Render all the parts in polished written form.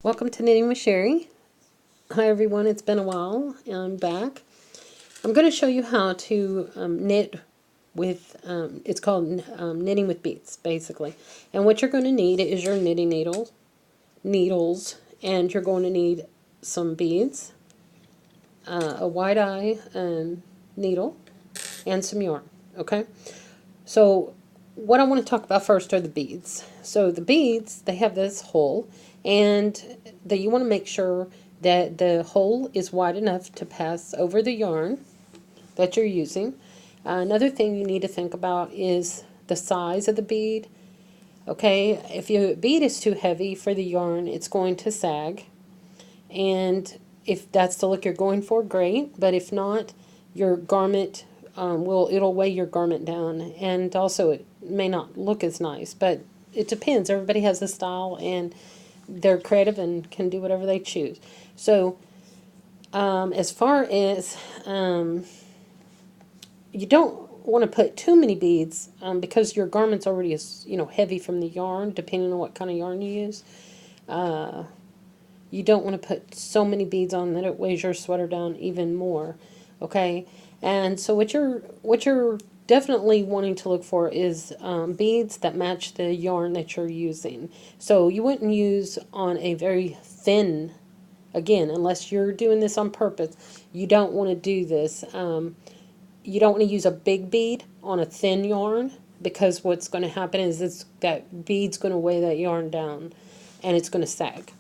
Welcome to Knitting with Sherri. Hi everyone, it's been a while and I'm back. I'm going to show you how to knit with, it's called knitting with beads basically. And what you're going to need is your knitting needles, and you're going to need some beads, a white eye needle, and some yarn. Okay, so what I want to talk about first are the beads. So the beads, they have this hole, and that you want to make sure that the hole is wide enough to pass over the yarn that you're using. Another thing you need to think about is the size of the bead. Okay, if your bead is too heavy for the yarn, it's going to sag. And if that's the look you're going for, great. But if not, your garment it'll weigh your garment down, and also it may not look as nice. But it depends. Everybody has a style, and they're creative and can do whatever they choose. So as far as you don't want to put too many beads because your garment's already heavy from the yarn, depending on what kind of yarn you use. You don't want to put so many beads on that it weighs your sweater down even more. Okay, and so what you're definitely wanting to look for is beads that match the yarn that you're using. So you wouldn't use on a very thin, again, unless you're doing this on purpose. You don't want to do this. You don't want to use a big bead on a thin yarn, because what's going to happen is that bead's going to weigh that yarn down, and it's going to sag.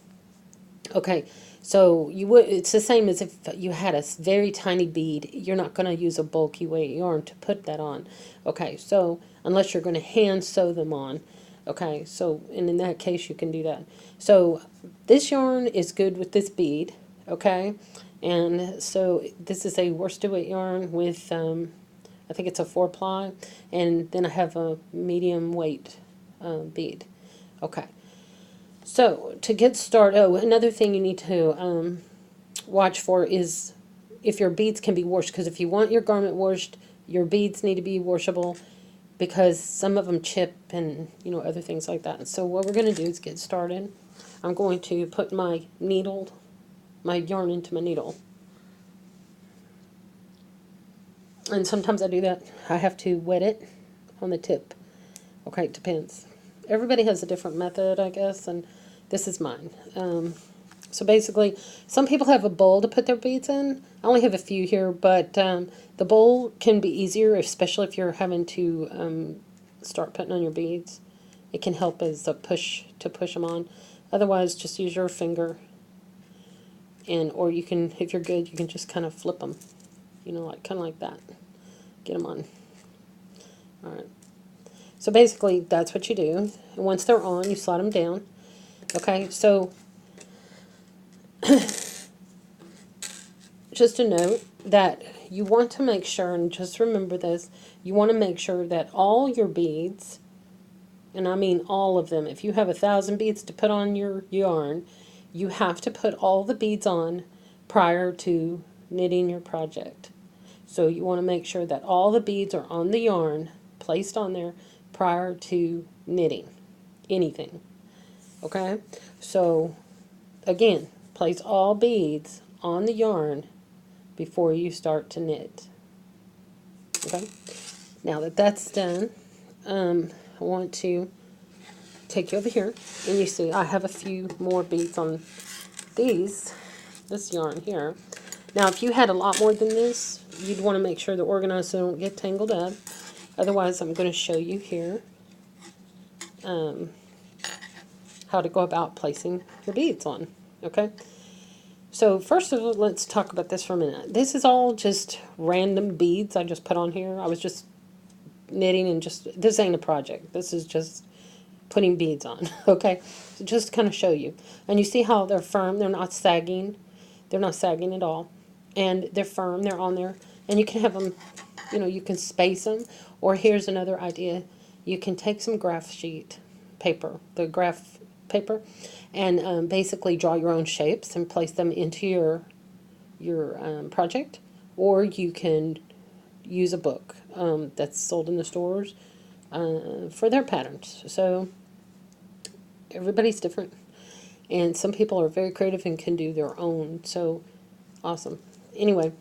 Okay, so it's the same as if you had a very tiny bead. You're not going to use a bulky weight yarn to put that on. Okay, so unless you're going to hand sew them on. Okay, so and in that case you can do that. So this yarn is good with this bead. Okay, and so this is a worsted weight yarn with I think it's a 4-ply, and then I have a medium weight bead. Okay. So to get started, another thing you need to watch for is if your beads can be washed. Because if you want your garment washed, your beads need to be washable, because some of them chip and other things like that. So what we're going to do is get started. I'm going to put my yarn into my needle. And sometimes I do that. I have to wet it on the tip. Okay, it depends. Everybody has a different method, I guess, and this is mine. So basically, some people have a bowl to put their beads in. I only have a few here, but the bowl can be easier, especially if you're having to start putting on your beads. It can help as a push to push them on. Otherwise, just use your finger, or you can, if you're good, you can just kind of flip them, like kind of like that. Get them on. All right. So basically, that's what you do. And once they're on, you slide them down. Okay, so just a note that you want to make sure, and just remember this, you want to make sure that all your beads, and I mean all of them, if you have 1,000 beads to put on your yarn, you have to put all the beads on prior to knitting your project. So you want to make sure that all the beads are on the yarn, placed on there prior to knitting anything. Okay, so again, place all beads on the yarn before you start to knit. Okay, now that that's done, I want to take you over here, and you see I have a few more beads on this yarn here. Now if you had a lot more than this, you'd want to make sure they're organized so they don't get tangled up. Otherwise, I'm going to show you here how to go about placing your beads on. Okay, so first of all, let's talk about this for a minute. This is all just random beads I just put on here. I was just knitting, and this ain't a project. This is just putting beads on. Okay, so just to kind of show you. And you see how they're firm. They're not sagging. They're not sagging at all. And they're firm. They're on there. And you can have them, you can space them. Or here's another idea. You can take some graph sheet paper, the graph paper, and basically draw your own shapes and place them into your project. Or you can use a book that's sold in the stores for their patterns. So everybody's different. And some people are very creative and can do their own. So awesome. Anyway,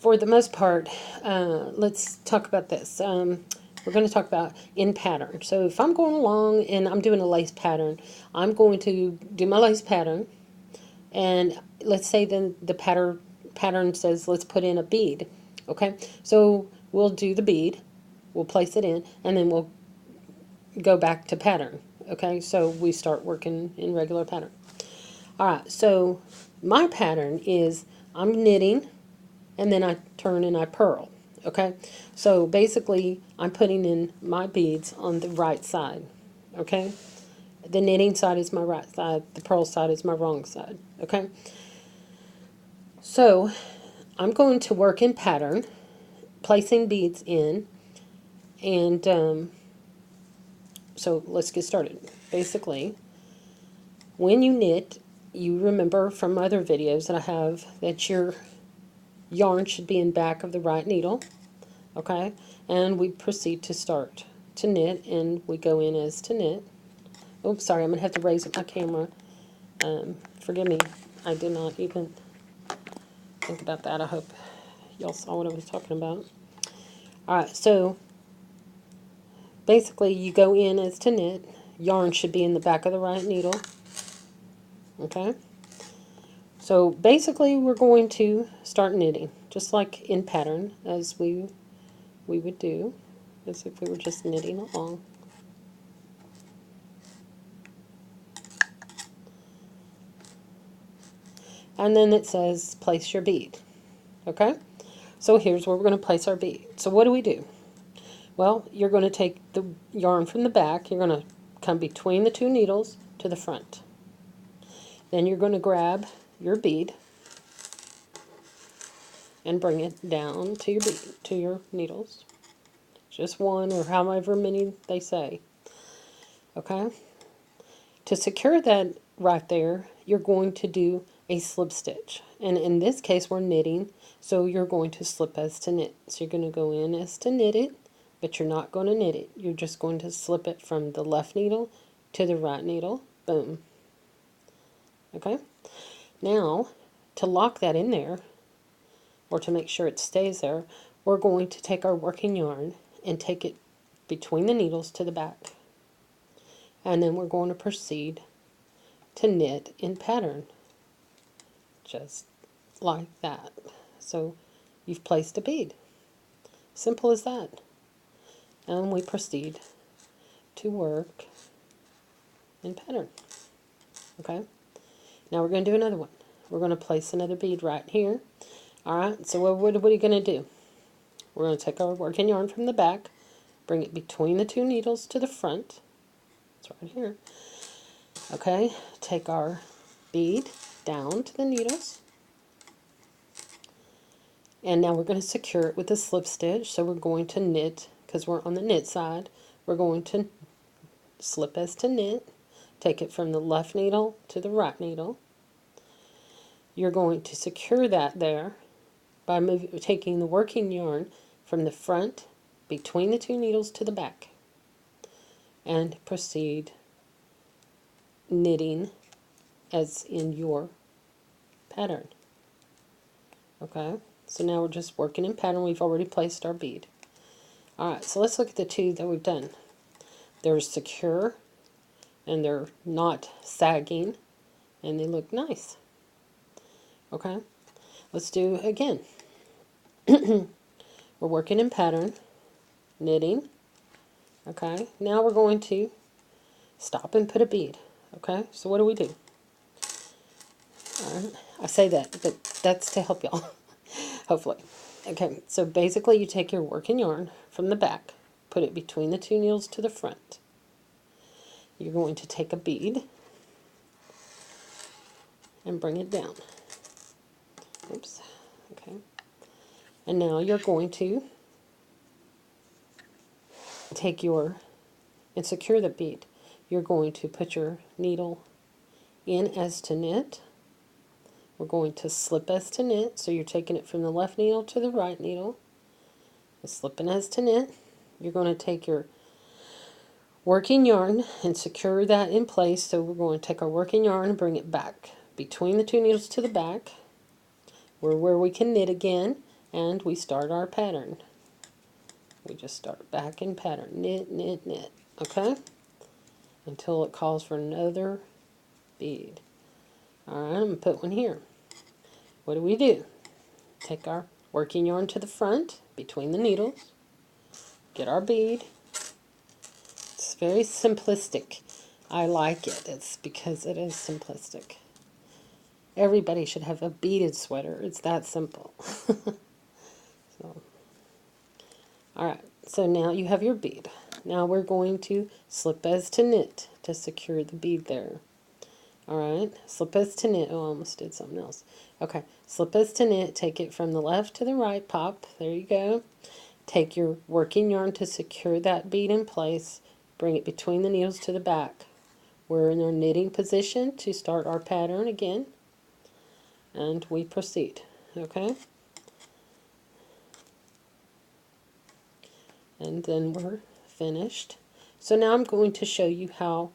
for the most part, let's talk about this. We're going to talk about in pattern. So if I'm going along and I'm doing a lace pattern, I'm going to do my lace pattern. And let's say then the pattern says let's put in a bead. Okay, so we'll do the bead, we'll place it in, and then we'll go back to pattern. Okay, so we start working in regular pattern. All right, so my pattern is I'm knitting, and then I turn and I purl. Okay, so basically I'm putting in my beads on the right side. Okay, the knitting side is my right side, the purl side is my wrong side. Okay, so I'm going to work in pattern, placing beads in, and so let's get started. Basically, when you knit, you remember from other videos that I have that your yarn should be in back of the right needle, okay? And we proceed to start to knit, and we go in as to knit. Oops, sorry, I'm going to have to raise up my camera. Forgive me, I did not even think about that. I hope y'all saw what I was talking about. Alright, so basically you go in as to knit. Yarn should be in the back of the right needle. Okay? So basically we're going to start knitting, just like in pattern, as we would do, as if we were just knitting along. And then it says place your bead. Okay? So here's where we're going to place our bead. So what do? Well, you're going to take the yarn from the back, you're going to come between the two needles to the front. Then you're going to grab your bead and bring it down to your bead, to your needles. Just one or however many they say. Okay? To secure that right there, you're going to do a slip stitch. And in this case, we're knitting, so you're going to slip as to knit. So you're going to go in as to knit it, but you're not going to knit it. You're just going to slip it from the left needle to the right needle. Boom. Okay? Now, to lock that in there, or to make sure it stays there, we're going to take our working yarn and take it between the needles to the back. And then we're going to proceed to knit in pattern, just like that. So you've placed a bead. Simple as that. And we proceed to work in pattern. Okay? Now we're going to do another one. We're going to place another bead right here. Alright, so what are we going to do? We're going to take our working yarn from the back, bring it between the two needles to the front. It's right here. Okay, take our bead down to the needles. And now we're going to secure it with a slip stitch. So we're going to knit, because we're on the knit side, we're going to slip as to knit, take it from the left needle to the right needle. You're going to secure that there by taking the working yarn from the front between the two needles to the back, and proceed knitting as in your pattern. Okay, so now we're just working in pattern. We've already placed our bead. Alright, so let's look at the two that we've done. They're secure, and they're not sagging, and they look nice. Okay, let's do it again. We're working in pattern, knitting. Okay, now we're going to stop and put a bead. Okay, so what do? Alright, I say that, but that's to help y'all, hopefully. Okay, so basically you take your working yarn from the back, put it between the two needles to the front. You're going to take a bead and bring it down. Oops, okay. And now you're going to take and secure the bead. You're going to put your needle in as to knit. We're going to slip as to knit, so you're taking it from the left needle to the right needle. Slipping as to knit. You're going to take your working yarn and secure that in place. So we're going to take our working yarn and bring it back between the two needles to the back. We're where we can knit again, and we start our pattern. We just start back in pattern, knit, knit, knit, okay? Until it calls for another bead. Alright, I'm going to put one here. What do? Take our working yarn to the front, between the needles, get our bead. It's very simplistic. I like it. It's because it is simplistic. Everybody should have a beaded sweater. It's that simple. So, alright, so now you have your bead. Now we're going to slip as to knit to secure the bead there. Alright, slip as to knit. Oh, I almost did something else. Okay, slip as to knit. Take it from the left to the right. Pop. There you go. Take your working yarn to secure that bead in place. Bring it between the needles to the back. We're in our knitting position to start our pattern again. And we proceed. Okay? And then we're finished. So now I'm going to show you how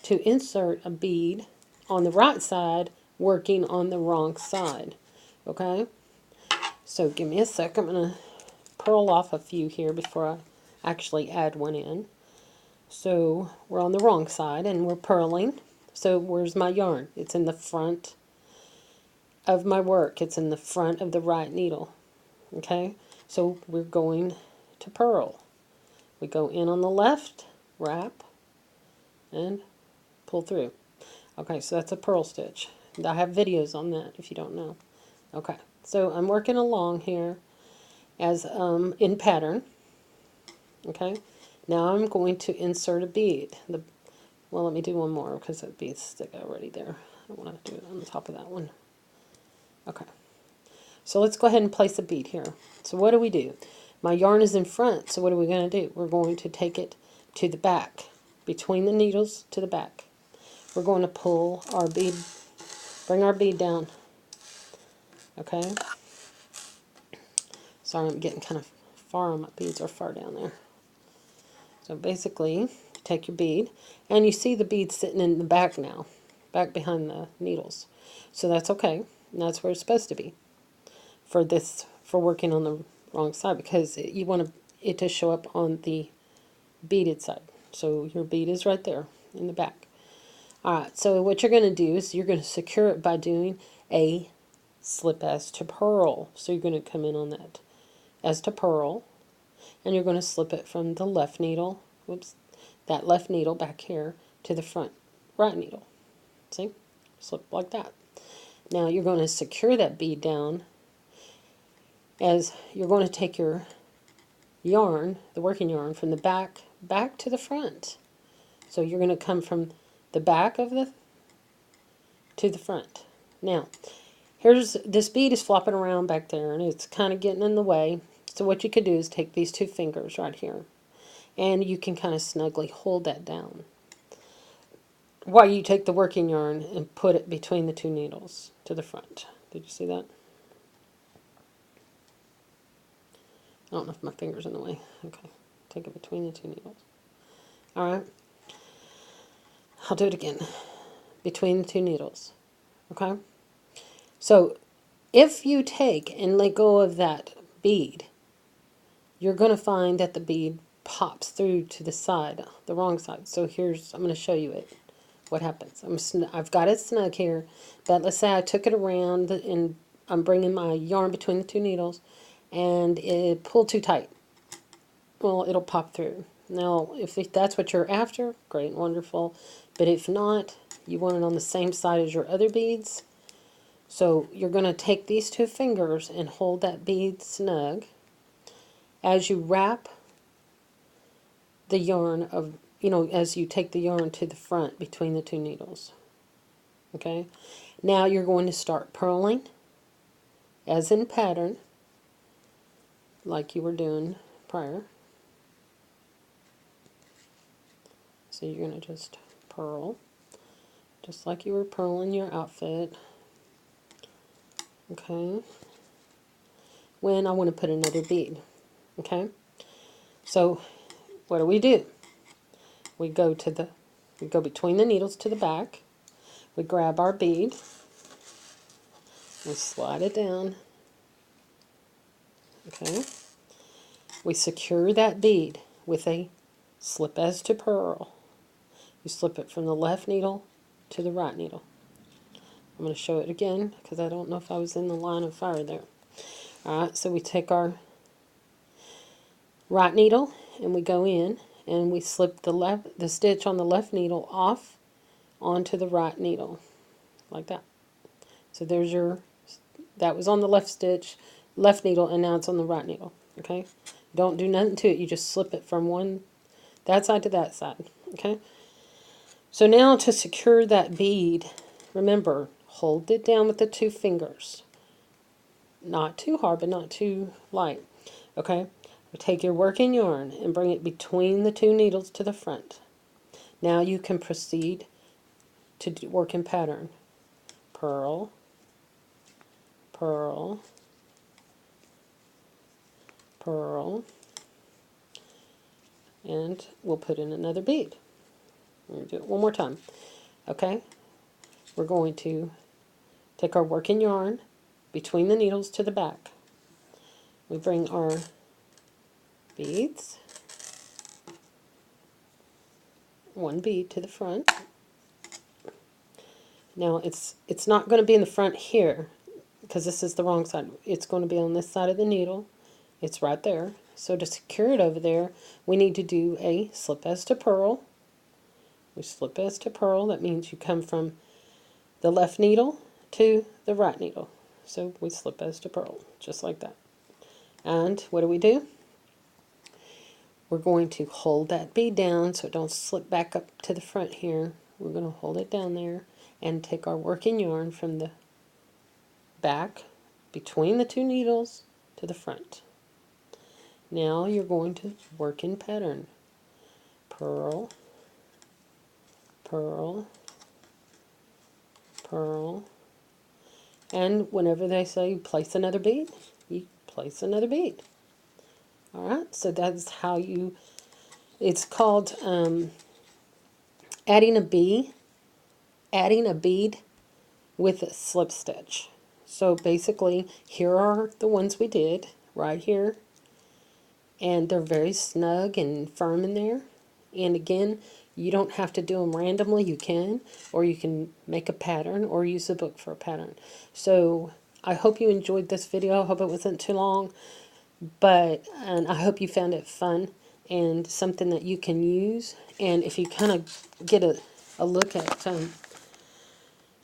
to insert a bead on the right side working on the wrong side. Okay? So give me a sec. I'm going to purl off a few here before I actually add one in. So we're on the wrong side and we're purling. So where's my yarn? It's in the front of my work. It's in the front of the right needle. Okay? So we're going to purl. We go in on the left, wrap, and pull through. Okay, so that's a purl stitch. I have videos on that if you don't know. Okay, so I'm working along here as in pattern. Okay, now I'm going to insert a bead. Well, let me do one more because that bead's stick already there. I don't want to do it on the top of that one. Okay, so let's go ahead and place a bead here. So what do? My yarn is in front, so what are we going to do? We're going to take it to the back, between the needles to the back. We're going to pull our bead, bring our bead down. Okay. Sorry, I'm getting kind of far on my beads, are far down there. So basically, take your bead, and you see the bead sitting in the back now, back behind the needles. So that's okay, and that's where it's supposed to be for this, for working on the wrong side, because you want it to show up on the beaded side. So your bead is right there in the back. Alright, so what you're going to do is you're going to secure it by doing a slip as to purl. So you're going to come in on that as to purl, and you're going to slip it from the left needle, whoops, that left needle back here to the front right needle. See? Slip like that. Now you're going to secure that bead down as you're going to take your yarn, the working yarn, from the back to the front. So you're going to come from the back of the to the front. Now, here's this bead is flopping around back there and it's kind of getting in the way. So what you could do is take these two fingers right here and you can kind of snugly hold that down while you take the working yarn and put it between the two needles to the front. Did you see that? I don't know if my finger's in the way. Okay, take it between the two needles. Alright, I'll do it again. Between the two needles. Okay? So, if you take and let go of that bead, you're going to find that the bead pops through to the side, the wrong side. So I'm going to show you what happens. I've got it snug here, but let's say I took it around and I'm bringing my yarn between the two needles and it pulled too tight. Well, it'll pop through. Now, if that's what you're after, great and wonderful. But if not, you want it on the same side as your other beads. So you're going to take these two fingers and hold that bead snug as you wrap the yarn as you take the yarn to the front between the two needles. Okay? Now you're going to start purling as in pattern, like you were doing prior. So you're going to just purl, just like you were purling your outfit. Okay. When I want to put another bead. Okay. So what do? we go between the needles to the back. We grab our bead. We slide it down. Okay. We secure that bead with a slip as to pearl. You slip it from the left needle to the right needle. I'm going to show it again because I don't know if I was in the line of fire there. Alright, so we take our right needle and we go in and we slip the stitch on the left needle off onto the right needle, like that. So there's that was on the left needle, and now it's on the right needle. Okay, don't do nothing to it. You just slip it from that side to that side. Okay. So now to secure that bead, remember, hold it down with the 2 fingers. Not too hard, but not too light. Okay. Take your working yarn and bring it between the 2 needles to the front. Now you can proceed to work in pattern. Purl, purl, purl, and we'll put in another bead. We'll do it one more time. Okay? We're going to take our working yarn between the needles to the back. We bring our beads, 1 bead to the front. Now it's not going to be in the front here because this is the wrong side. It's going to be on this side of the needle. It's right there. So to secure it over there, we need to do a slip as to pearl. We slip as to pearl. That means you come from the left needle to the right needle. So we slip as to pearl, just like that. And what do? We're going to hold that bead down so it don't slip back up to the front here. We're going to hold it down there and take our working yarn from the back between the 2 needles to the front. Now you're going to work in pattern. Purl, purl, purl, and whenever they say place another bead, you place another bead. Alright, so that's how it's called adding a bead with a slip stitch. So basically, here are the ones we did right here, and they're very snug and firm in there. And again, you don't have to do them randomly. You can, or you can make a pattern or use a book for a pattern. So I hope you enjoyed this video. I hope it wasn't too long, and I hope you found it fun and something that you can use. And if you kind of get a look at,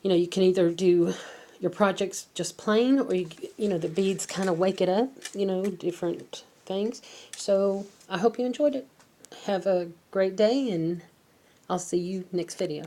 you can either do your projects just plain, or the beads kind of wake it up, different things. So I hope you enjoyed it. Have a great day, and I'll see you next video.